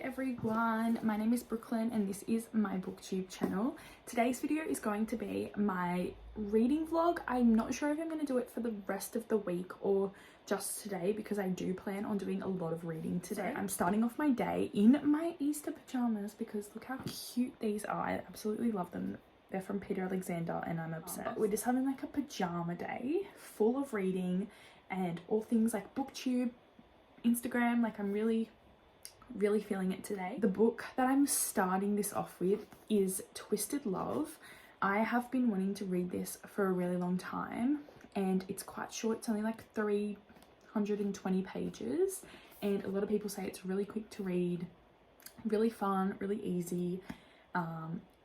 everyone, my name is Brooklyn and this is my booktube channel. Today's video is going to be my reading vlog. I'm not sure if I'm going to do it for the rest of the week or just today because I do plan on doing a lot of reading today. I'm starting off my day in my Easter pajamas because look how cute these are. I absolutely love them. They're from Peter Alexander and I'm obsessed. We're just having like a pajama day full of reading and all things like booktube, Instagram. Like I'm really feeling it today. The book that I'm starting this off with is Twisted Love. I have been wanting to read this for a really long time and it's quite short. It's only like 320 pages and a lot of people say it's really quick to read, really fun, really easy.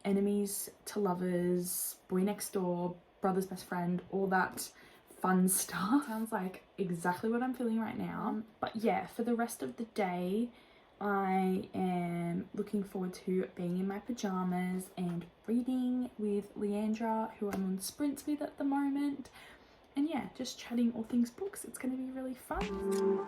Enemies to lovers, boy next door, brother's best friend, all that fun stuff. Sounds like exactly what I'm feeling right now. But yeah, for the rest of the day I am looking forward to being in my pajamas and reading with Leandra, who I'm on sprints with at the moment, and yeah, just chatting all things books. It's going to be really fun.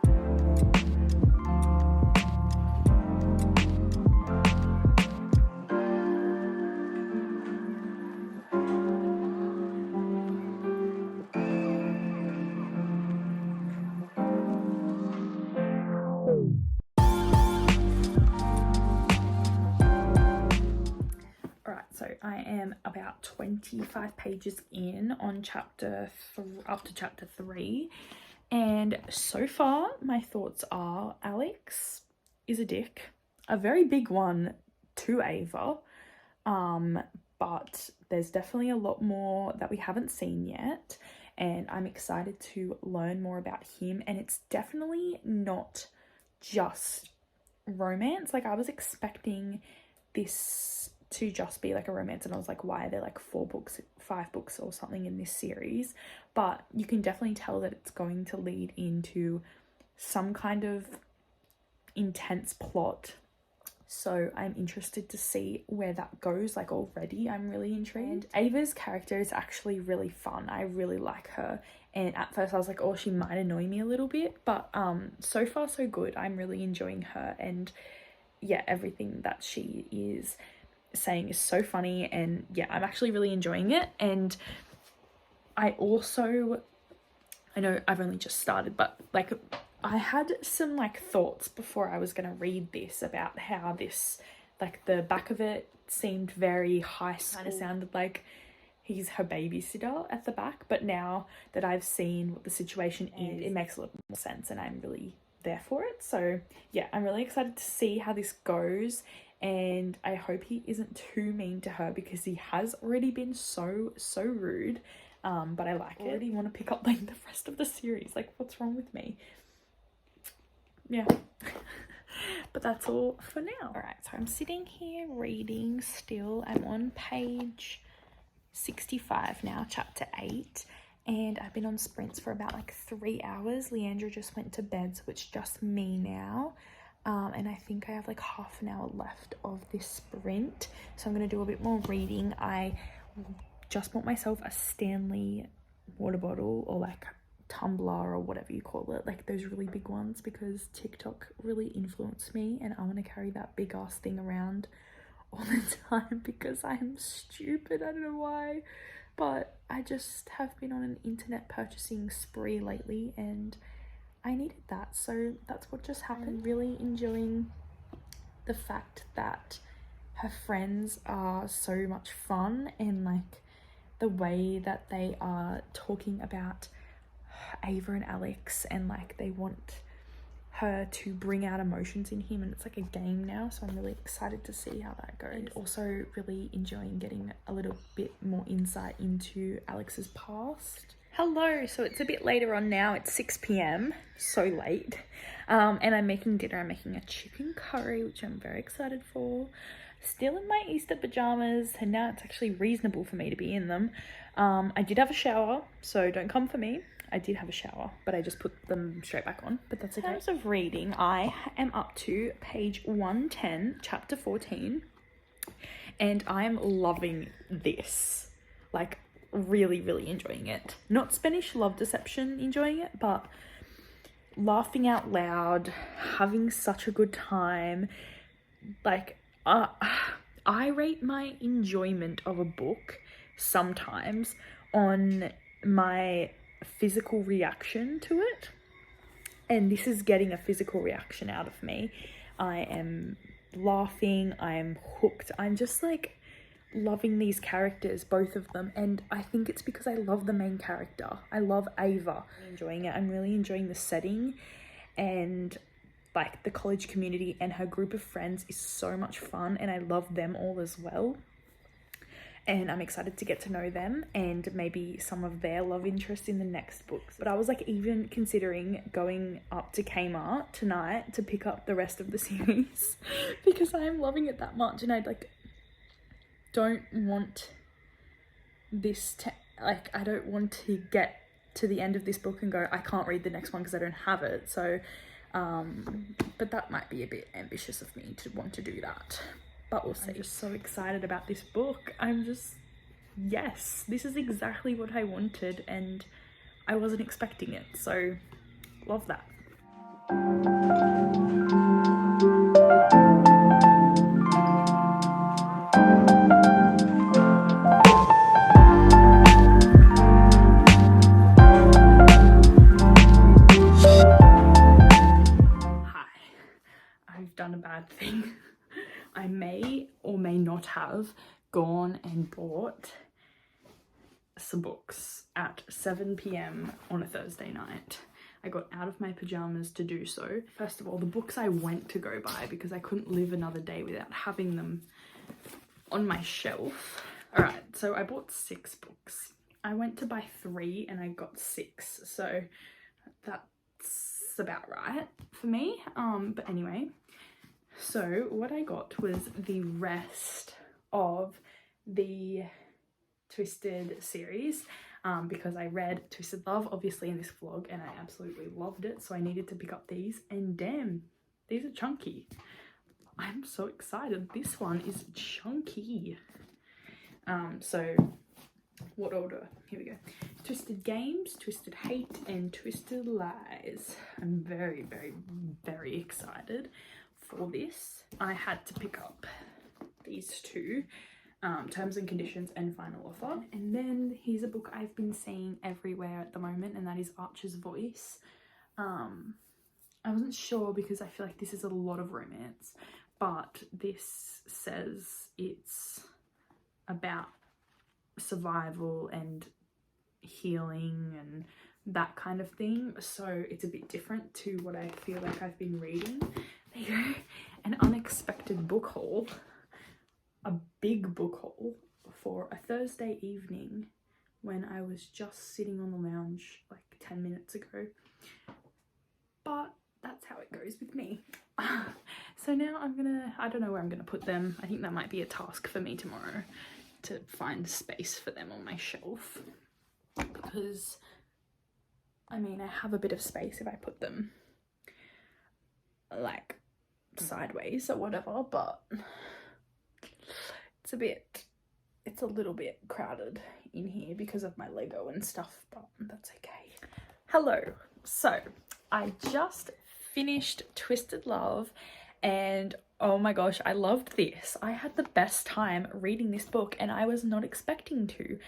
So I am about 25 pages in on up to chapter 3, and so far my thoughts are Alex is a dick, a very big one to Ava, but there's definitely a lot more that we haven't seen yet and I'm excited to learn more about him. And it's definitely not just romance. Like I was expecting this to just be like a romance and I was like, why are there like 5 books or something in this series? But you can definitely tell that it's going to lead into some kind of intense plot, so I'm interested to see where that goes. Like already I'm really intrigued. Ava's character is actually really fun. I really like her, and at first I was like, oh, she might annoy me a little bit, but so far so good. I'm really enjoying her, and yeah, everything that she is saying is so funny, and yeah, I'm actually really enjoying it. And I know I've only just started, but like I had some like thoughts before I was gonna read this about how this, like the back of it seemed very high school, kind of sounded like he's her babysitter at the back, but now that I've seen what the situation is, it makes a lot more sense and I'm really there for it. So yeah, I'm really excited to see how this goes, and I hope he isn't too mean to her because he has already been so rude. But I like it. I already want to pick up like the rest of the series. Like, what's wrong with me? Yeah. But that's all for now. All right, so I'm sitting here reading still. I'm on page 65 now, chapter 8. And I've been on sprints for about like 3 hours. Leandra just went to bed, so it's just me now. And I think I have like half an hour left of this sprint. So I'm going to do a bit more reading. I just bought myself a Stanley water bottle, or like tumbler or whatever you call it. Like those really big ones, because TikTok really influenced me and I want to carry that big ass thing around all the time because I'm stupid. I don't know why. But I just have been on an internet purchasing spree lately and I needed that. So that's what just happened. Really enjoying the fact that her friends are so much fun, and like the way that they are talking about Ava and Alex, and like they want her to bring out emotions in him, and it's like a game now, so I'm really excited to see how that goes. And also really enjoying getting a little bit more insight into Alex's past. Hello, so it's a bit later on now. It's 6 p.m, so late, and I'm making dinner. I'm making a chicken curry, which I'm very excited for. Still in my Easter pajamas, and now it's actually reasonable for me to be in them. I did have a shower, so don't come for me. I did have a shower, but I just put them straight back on, but that's okay. In terms of reading, I am up to page 110, chapter 14, and I'm loving this. Like, really enjoying it. Not Spanish love deception enjoying it, but laughing out loud, having such a good time. like, I rate my enjoyment of a book sometimes on my physical reaction to it, and this is getting a physical reaction out of me. I am laughing, I am hooked, I'm just like loving these characters, both of them, and I think it's because I love the main character. I love Ava. I'm enjoying it. I'm really enjoying the setting, and like the college community and her group of friends is so much fun, and I love them all as well. And I'm excited to get to know them and maybe some of their love interest in the next books. But I was like even considering going up to Kmart tonight to pick up the rest of the series because I am loving it that much, and I like don't want this to, like, I don't want to get to the end of this book and go, I can't read the next one because I don't have it. So but that might be a bit ambitious of me to want to do that, but we'll see. I'm just so excited about this book. I'm just, yes, this is exactly what I wanted, and I wasn't expecting it, so love that. I've done a bad thing. I may or may not have gone and bought some books at 7 p.m. on a Thursday night. I got out of my pajamas to do so. First of all, the books I went to go buy because I couldn't live another day without having them on my shelf. All right, so I bought 6 books. I went to buy 3 and I got 6, so that's about right for me. But anyway, so what I got was the rest of the Twisted series, because I read Twisted Love obviously in this vlog and I absolutely loved it, so I needed to pick up these, and damn, these are chunky. I'm so excited. This one is chunky. So what order? Here we go. Twisted Games, Twisted Hate, and Twisted Lies. I'm very, very, very excited for this. I had to pick up these 2, Terms and Conditions and Final Offer. And then here's a book I've been seeing everywhere at the moment, and that is Archer's Voice. I wasn't sure because I feel like this is a lot of romance, but this says it's about survival and healing and that kind of thing, so it's a bit different to what I feel like I've been reading. There you go. An unexpected book haul, a big book haul for a Thursday evening when I was just sitting on the lounge like 10 minutes ago, but that's how it goes with me. So now I don't know where I'm gonna put them. I think that might be a task for me tomorrow, to find space for them on my shelf, because I mean I have a bit of space if I put them like sideways or whatever, but it's a little bit crowded in here because of my Lego and stuff, but that's okay. Hello, so I just finished Twisted Love and oh my gosh, I loved this. I had the best time reading this book and I was not expecting to.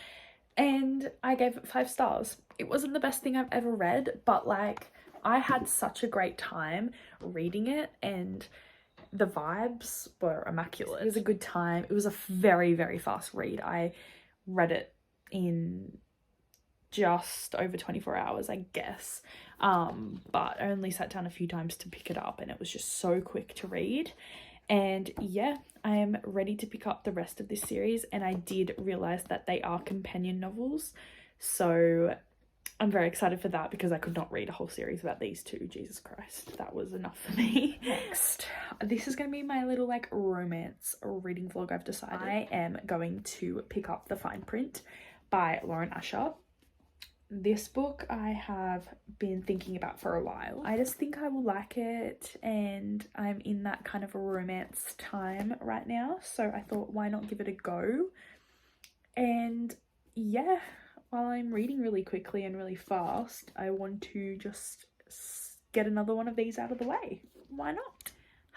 And I gave it 5 stars. It wasn't the best thing I've ever read, but like I had such a great time reading it and the vibes were immaculate. It was a good time. It was a very, very fast read. I read it in just over 24 hours, I guess. But I only sat down a few times to pick it up and it was just so quick to read. And yeah, I am ready to pick up the rest of this series, and I did realize that they are companion novels, so I'm very excited for that because I could not read a whole series about these 2. Jesus Christ, that was enough for me. Next, this is going to be my little like romance reading vlog. I've decided I am going to pick up The Fine Print by Lauren Asher. This book I have been thinking about for a while. I just think I will like it, and I'm in that kind of a romance time right now, so I thought why not give it a go. And yeah, while I'm reading really quickly and really fast, I want to just get another one of these out of the way. Why not?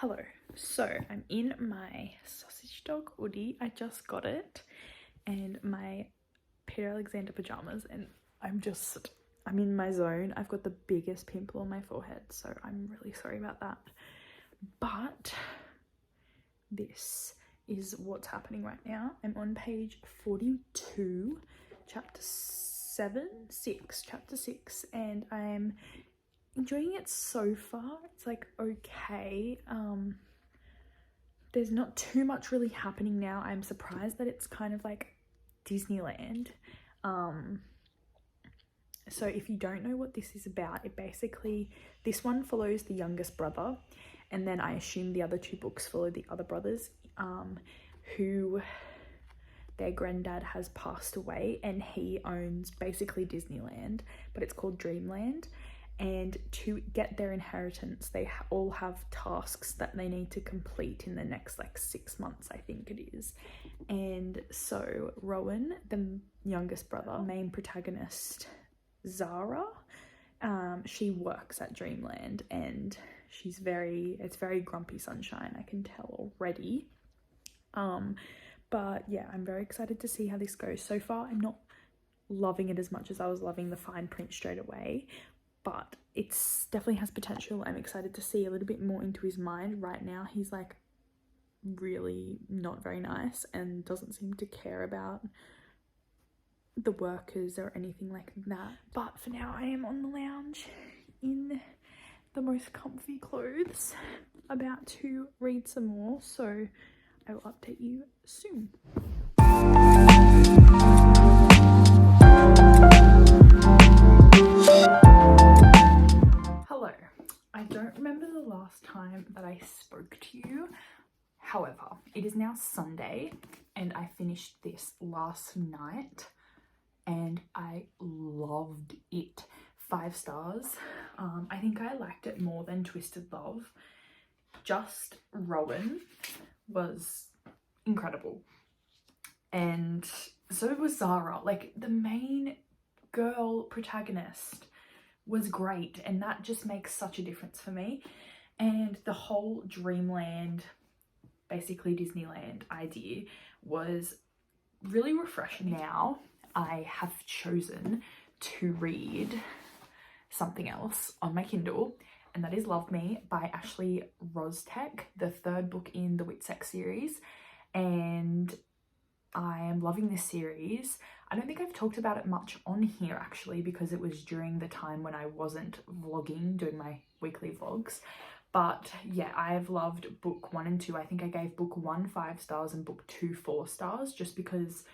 Hello. So I'm in my sausage dog hoodie. I just got it, and my Peter Alexander pajamas, and I'm in my zone. I've got the biggest pimple on my forehead, so I'm really sorry about that. But this is what's happening right now. I'm on page 42, chapter 6, and I'm enjoying it so far. It's like okay. There's not too much really happening now. I'm surprised that it's kind of like Disneyland. So if you don't know what this is about, this one follows the youngest brother, and then I assume the other two books follow the other brothers, who their granddad has passed away, and he owns basically Disneyland, but it's called Dreamland. And to get their inheritance, they all have tasks that they need to complete in the next like 6 months, I think it is. And so Rowan, the youngest brother, main protagonist Zara, she works at Dreamland, and it's very grumpy sunshine, I can tell already. But yeah, I'm very excited to see how this goes. So far, I'm not loving it as much as I was loving the fine print straight away, but it's definitely has potential. I'm excited to see a little bit more into his mind. Right now, he's like really not very nice and doesn't seem to care about the workers or anything like that. But for now, I am on the lounge in the most comfy clothes, about to read some more, so I will update you soon. Hello. I don't remember the last time that I spoke to you. However, it is now Sunday, and I finished this last night, and I loved it. 5 stars. I think I liked it more than Twisted Love. Just Rowan was incredible, and so was Zara. Like, the main girl protagonist was great, and that just makes such a difference for me. And the whole Dreamland, basically Disneyland idea was really refreshing. Now I have chosen to read something else on my Kindle, and that is Love Me by Ashley Rostek, the 3rd book in the Witsex series. And I am loving this series. I don't think I've talked about it much on here actually, because it was during the time when I wasn't vlogging, doing my weekly vlogs. But yeah, I've loved book 1 and 2. I think I gave book 1 5 stars and book 2 4 stars, just because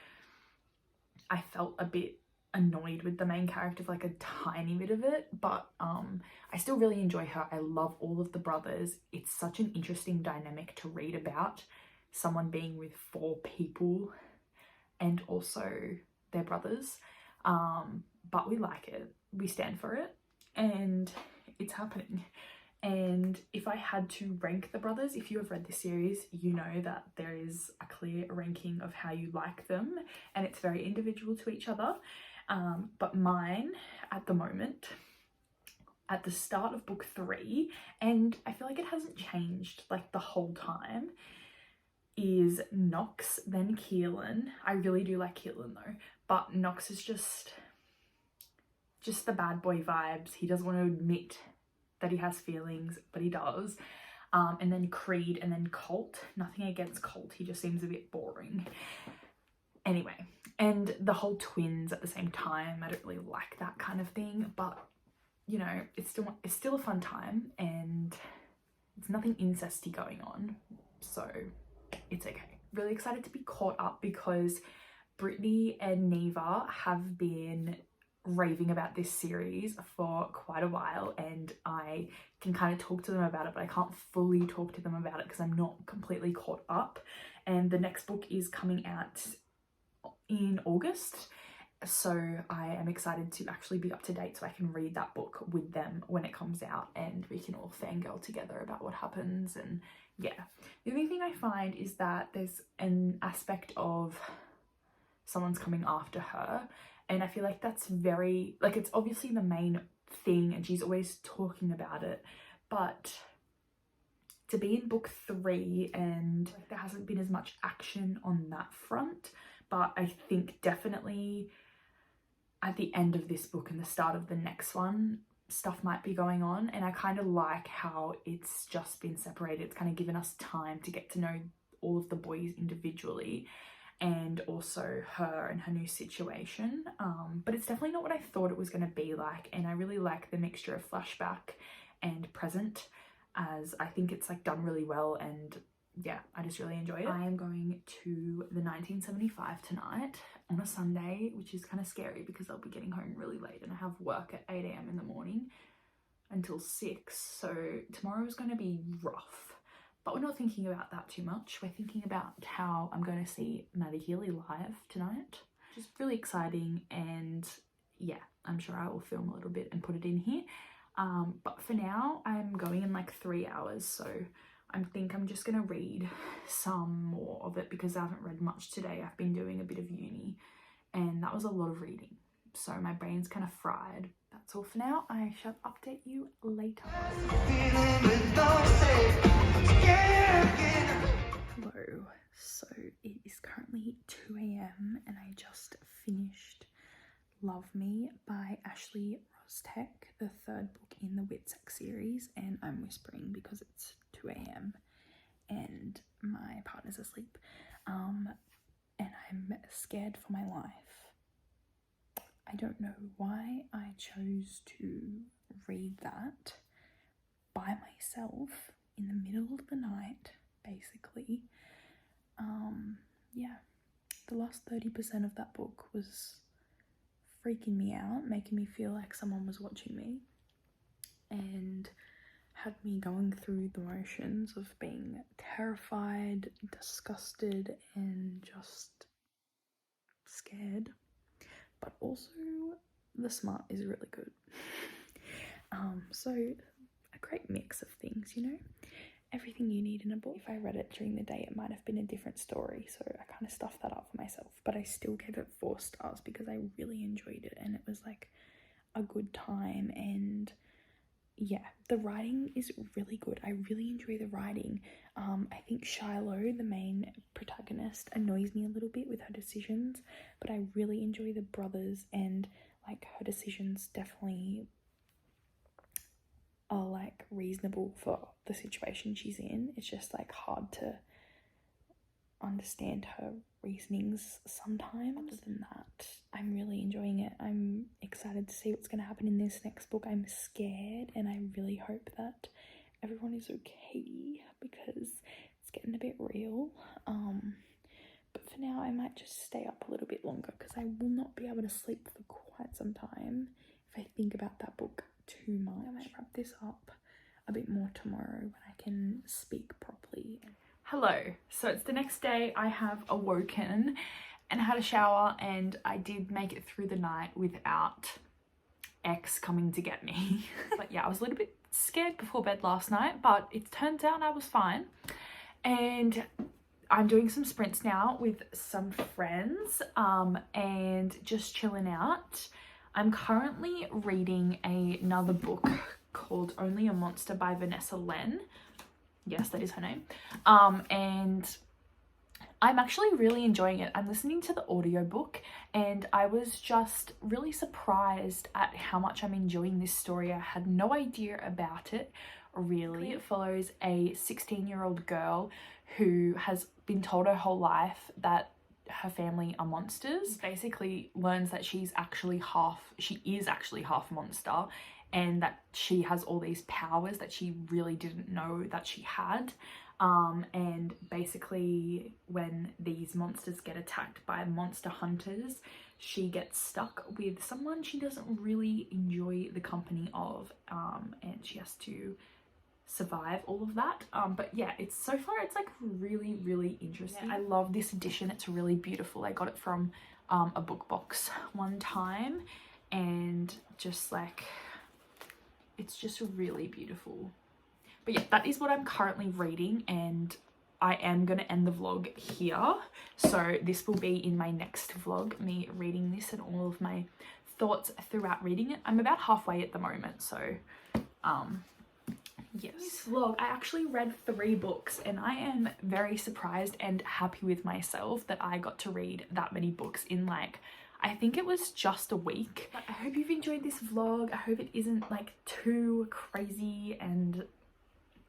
I felt a bit annoyed with the main character for like a tiny bit of it, but I still really enjoy her. I love all of the brothers. It's such an interesting dynamic to read about, someone being with 4 people and also their brothers, but we like it, we stand for it, and it's happening. And if I had to rank the brothers, if you have read this series, you know that there is a clear ranking of how you like them, and it's very individual to each other. But mine at the moment, at the start of book 3, and I feel like it hasn't changed like the whole time, is Knox, then Keelan. I really do like Keelan though, but Knox is just the bad boy vibes. He doesn't want to admit that he has feelings, but he does. And then Creed, and then Colt. Nothing against Colt, he just seems a bit boring. Anyway, and the whole twins at the same time, I don't really like that kind of thing, but you know, it's still a fun time, and it's nothing incesty going on, so it's okay. Really excited to be caught up, because Brittany and Neva have been raving about this series for quite a while, and I can kind of talk to them about it, but I can't fully talk to them about it because I'm not completely caught up. And the next book is coming out in August, so I am excited to actually be up to date so I can read that book with them when it comes out, and we can all fangirl together about what happens. And yeah, the only thing I find is that there's an aspect of someone's coming after her, and I feel like that's very, like, it's obviously the main thing and she's always talking about it, but to be in book 3 and like there hasn't been as much action on that front, but I think definitely at the end of this book and the start of the next one, stuff might be going on, and I kind of like how it's just been separated. It's kind of given us time to get to know all of the boys individually and also her and her new situation, but it's definitely not what I thought it was going to be like, and I really like the mixture of flashback and present, as I think it's like done really well, and yeah, I just really enjoy it. I am going to the 1975 tonight on a Sunday, which is kind of scary because I'll be getting home really late and I have work at 8 AM in the morning until 6, so tomorrow is going to be rough. But we're not thinking about that too much. We're thinking about how I'm going to see Maddie Healy live tonight, which is really exciting, and yeah, I'm sure I will film a little bit and put it in here. But for now, I'm going in like 3 hours, so I think I'm just going to read some more of it because I haven't read much today. I've been doing a bit of uni and that was a lot of reading, so my brain's kind of fried. That's all for now. I shall update you later. Hello, so it is currently 2 AM and I just finished Love Me by Ashley Rostek, the 3rd book in the Witsex series, and I'm whispering because it's 2 AM and my partner's asleep, and I'm scared for my life. I don't know why I chose to read that by myself in the middle of the night, basically. Yeah, the last 30% of that book was freaking me out, making me feel like someone was watching me, and had me going through the motions of being terrified, disgusted, and just scared. But also the smart is really good. So a great mix of things, you know, everything you need in a book. If I read it during the day, it might have been a different story, so I kind of stuffed that up for myself, but I still gave it 4 stars because I really enjoyed it and it was like a good time. And yeah, the writing is really good. I really enjoy the writing. I think Shiloh, the main protagonist, annoys me a little bit with her decisions, but I really enjoy the brothers, and like her decisions definitely are like reasonable for the situation she's in. It's just like hard to understand her reasonings sometimes. Other than that, I'm really enjoying it. I'm excited to see what's going to happen in this next book. I'm scared and I really hope that everyone is okay because it's getting a bit real. But for now I might just stay up a little bit longer because I will not be able to sleep for quite some time if I think about that book too much. I might wrap this up a bit more tomorrow when I can speak properly. Hello, so it's the next day. I have awoken and had a shower, and I did make it through the night without X coming to get me. But yeah, I was a little bit scared before bed last night, but it turns out I was fine. And I'm doing some sprints now with some friends and just chilling out. I'm currently reading another book called Only a Monster by Vanessa Len. Yes, that is her name. And I'm actually really enjoying it. I'm listening to the audiobook and I was just really surprised at how much I'm enjoying this story. I had no idea about it, really. It follows a 16-year-old girl who has been told her whole life that her family are monsters. Basically learns that she is actually half monster, and that she has all these powers that she really didn't know that she had. And basically when these monsters get attacked by monster hunters, she gets stuck with someone she doesn't really enjoy the company of, and she has to survive all of that. But yeah, it's so far it's like really interesting. Yeah, I love this edition. It's really beautiful. I got it from a book box one time, and just like, it's just really beautiful. But yeah, that is what I'm currently reading, and I am going to end the vlog here. So this will be in my next vlog, me reading this and all of my thoughts throughout reading it. I'm about halfway at the moment, so Yes. This vlog, I actually read 3 books and I am very surprised and happy with myself that I got to read that many books in like, I think it was just a week. But I hope you've enjoyed this vlog. I hope it isn't like too crazy and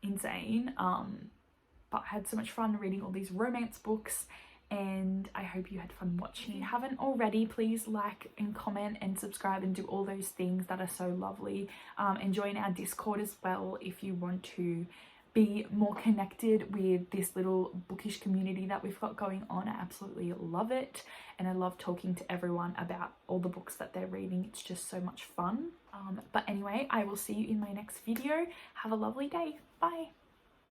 insane. But I had so much fun reading all these romance books and I hope you had fun watching. If you haven't already, please like and comment and subscribe and do all those things that are so lovely. And join our Discord as well if you want to be more connected with this little bookish community that we've got going on. I absolutely love it and I love talking to everyone about all the books that they're reading. It's just so much fun. But anyway, I will see you in my next video. Have a lovely day. Bye.